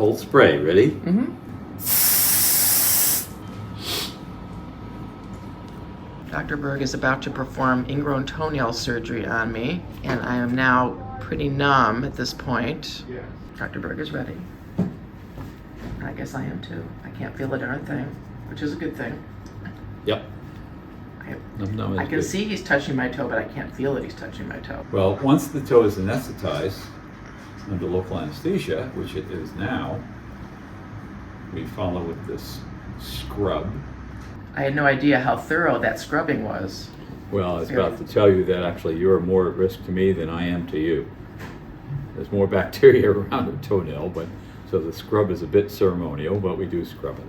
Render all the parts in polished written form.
cold spray. Ready? Mm-hmm. Dr. Berg is about to perform ingrown toenail surgery on me, and I am now pretty numb at this point. Dr. Berg is ready. I guess I am too. I can't feel a darn thing, which is a good thing. Yep. I can see he's touching my toe, but I can't feel that he's touching my toe. Well, once the toe is anesthetized under local anesthesia, which it is now, we follow with this scrub. I had no idea how thorough that scrubbing was. Well, I was about to tell you that actually you're more at risk to me than I am to you. There's more bacteria around the toenail, but so the scrub is a bit ceremonial, but we do scrub it.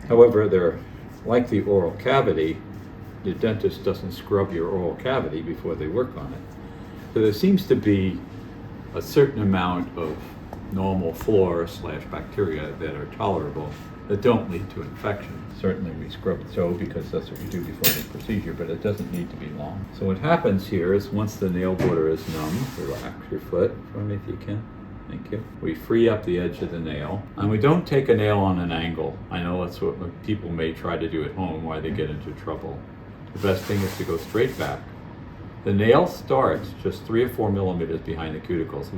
However, they're like the oral cavity. The dentist doesn't scrub your oral cavity before they work on it. So there seems to be a certain amount of normal flora/bacteria that are tolerable that don't lead to infection. Certainly we scrub the toe because that's what we do before the procedure, but it doesn't need to be long. So what happens here is once the nail border is numb, relax your foot for me if you can. Thank you. We free up the edge of the nail, and we don't take a nail on an angle. I know that's what people may try to do at home, why they get into trouble. The best thing is to go straight back. The nail starts just 3 or 4 millimeters behind the cuticles.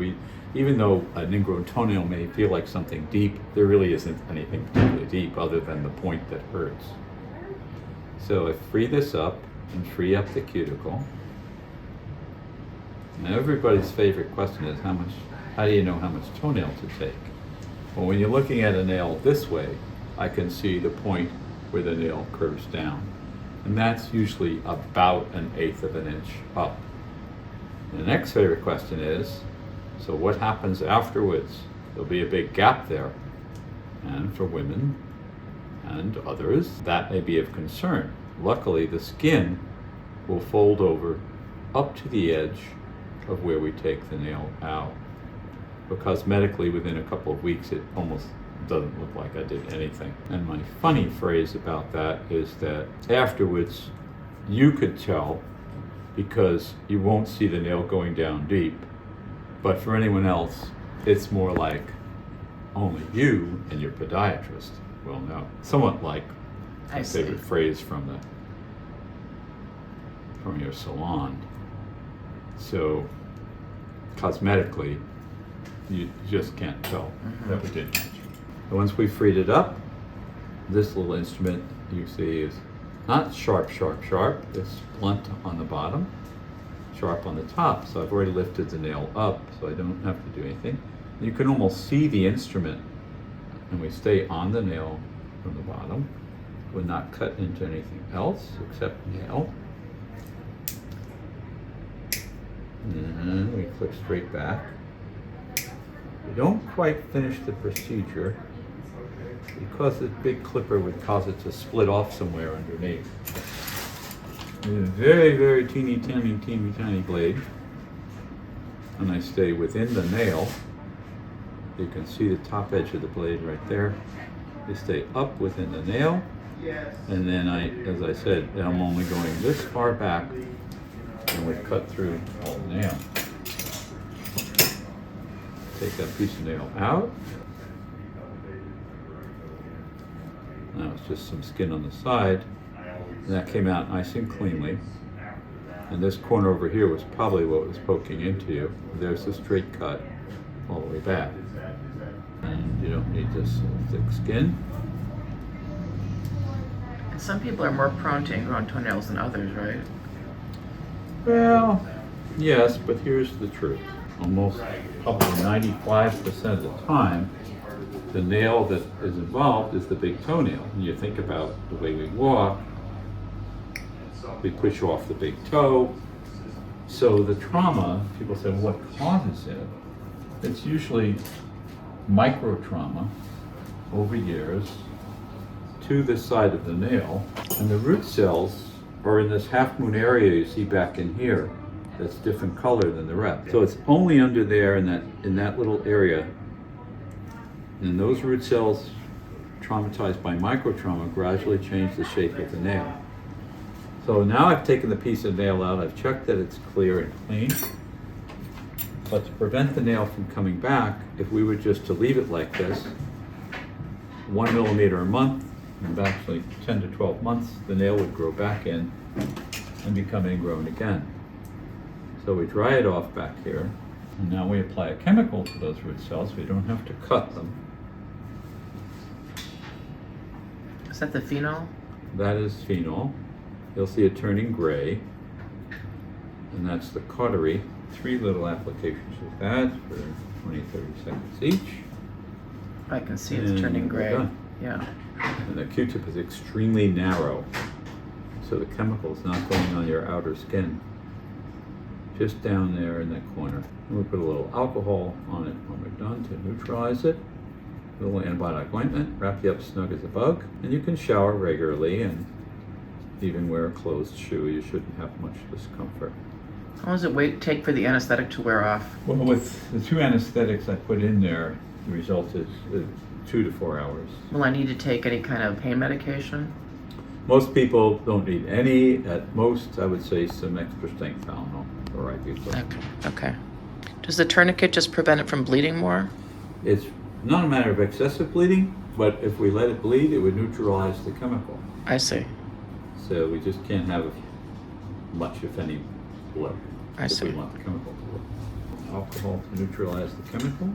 Even though an ingrown toenail may feel like something deep, there really isn't anything particularly deep other than the point that hurts. So I free this up and free up the cuticle. Now everybody's favorite question is how do you know how much toenail to take? Well, when you're looking at a nail this way, I can see the point where the nail curves down. And that's usually about 1/8 of an inch up. The next favorite question is, so what happens afterwards? There'll be a big gap there. And for women and others, that may be of concern. Luckily, the skin will fold over up to the edge of where we take the nail out. But cosmetically, within a couple of weeks, it almost doesn't look like I did anything. And my funny phrase about that is that afterwards, you could tell because you won't see the nail going down deep. But for anyone else, it's more like only you and your podiatrist will know. Somewhat like my favorite phrase from your salon. So cosmetically, you just can't tell that we did much. And once we freed it up, this little instrument you see is not sharp, sharp, sharp. It's blunt on the bottom, sharp on the top. So I've already lifted the nail up, so I don't have to do anything. You can almost see the instrument, and we stay on the nail from the bottom. We're not cut into anything else except nail. And we clip straight back. We don't quite finish the procedure because this big clipper would cause it to split off somewhere underneath. It's a very, very teeny tiny blade. And I stay within the nail. You can see the top edge of the blade right there. You stay up within the nail. And then as I said, I'm only going this far back and we cut through all the nail. Take that piece of nail out. Now it's just some skin on the side. And that came out nice and cleanly. And this corner over here was probably what was poking into you. There's a straight cut all the way back. And you don't need this thick skin. And some people are more prone to ingrown toenails than others, right? Well, yes, but here's the truth. Almost probably 95% of the time, the nail that is involved is the big toenail. When you think about the way we walk, we push off the big toe. So the trauma, people say, well, what causes it? It's usually micro trauma over years to the side of the nail. And the root cells are in this half moon area you see back in here that's different color than the rest. So it's only under there in that little area. And those root cells traumatized by microtrauma gradually change the shape of the nail. So now I've taken the piece of nail out, I've checked that it's clear and clean. But to prevent the nail from coming back, if we were just to leave it like this, 1 millimeter a month, and actually 10 to 12 months, the nail would grow back in and become ingrown again. So we dry it off back here, and now we apply a chemical to those root cells. We don't have to cut them. Is that the phenol? That is phenol. You'll see it turning gray, and that's the cautery. 3 little applications of that for 20-30 seconds each. I can see it's And turning we're gray. done. Yeah. And the Q-tip is extremely narrow, so the chemical is not going on your outer skin, just down there in that corner. And we put a little alcohol on it when we're done to neutralize it. A little antibiotic ointment, wrap you up snug as a bug, and you can shower regularly and even wear a closed shoe. You shouldn't have much discomfort. How long does it take for the anesthetic to wear off? Well, with the 2 anesthetics I put in there, the result is 2 to 4 hours. Will I need to take any kind of pain medication? Most people don't need any. At most, I would say some extra strength Tylenol or ibuprofen. Okay. Does the tourniquet just prevent it from bleeding more? It's not a matter of excessive bleeding, but if we let it bleed, it would neutralize the chemical. I see. So we just can't have much, if any, blood. I see. If we want the chemical to work. Alcohol to neutralize the chemical.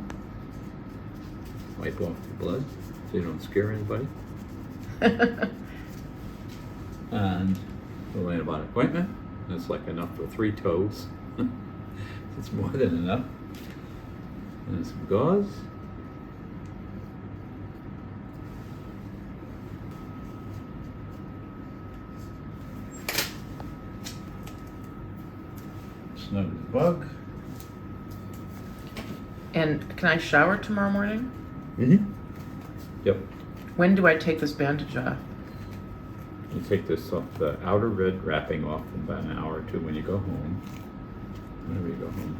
Wipe off the blood so you don't scare anybody. And a little antibiotic ointment. That's like enough for 3 toes. It's more than enough. And some gauze. Snug as a bug. And can I shower tomorrow morning? Mm-hmm. Yep. When do I take this bandage off? You take this off, the outer red wrapping off in about an hour or 2 when you go home. Whenever you go home.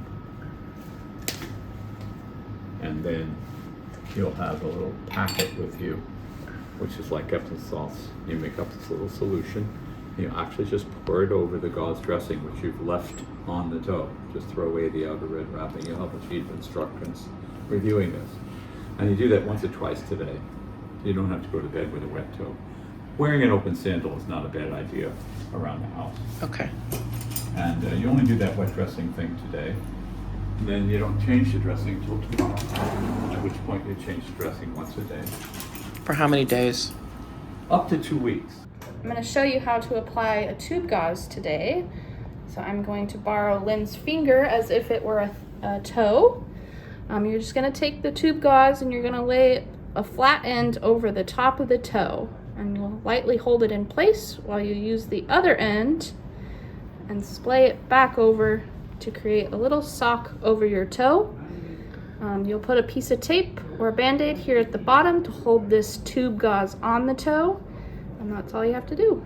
And then you'll have a little packet with you, which is like Epsom salts. You make up this little solution. You actually just pour it over the gauze dressing, which you've left on the toe. Just throw away the outer red wrapping. You'll have a sheet of instructions reviewing this. And you do that once or twice today. You don't have to go to bed with a wet toe. Wearing an open sandal is not a bad idea around the house. Okay. And you only do that wet dressing thing today. And then you don't change the dressing until tomorrow, at which point you change the dressing once a day. For how many days? Up to 2 weeks. I'm going to show you how to apply a tube gauze today. So I'm going to borrow Lynn's finger as if it were a toe. You're just going to take the tube gauze and you're going to lay a flat end over the top of the toe. And you'll lightly hold it in place while you use the other end and splay it back over to create a little sock over your toe. You'll put a piece of tape or a band-aid here at the bottom to hold this tube gauze on the toe. And that's all you have to do.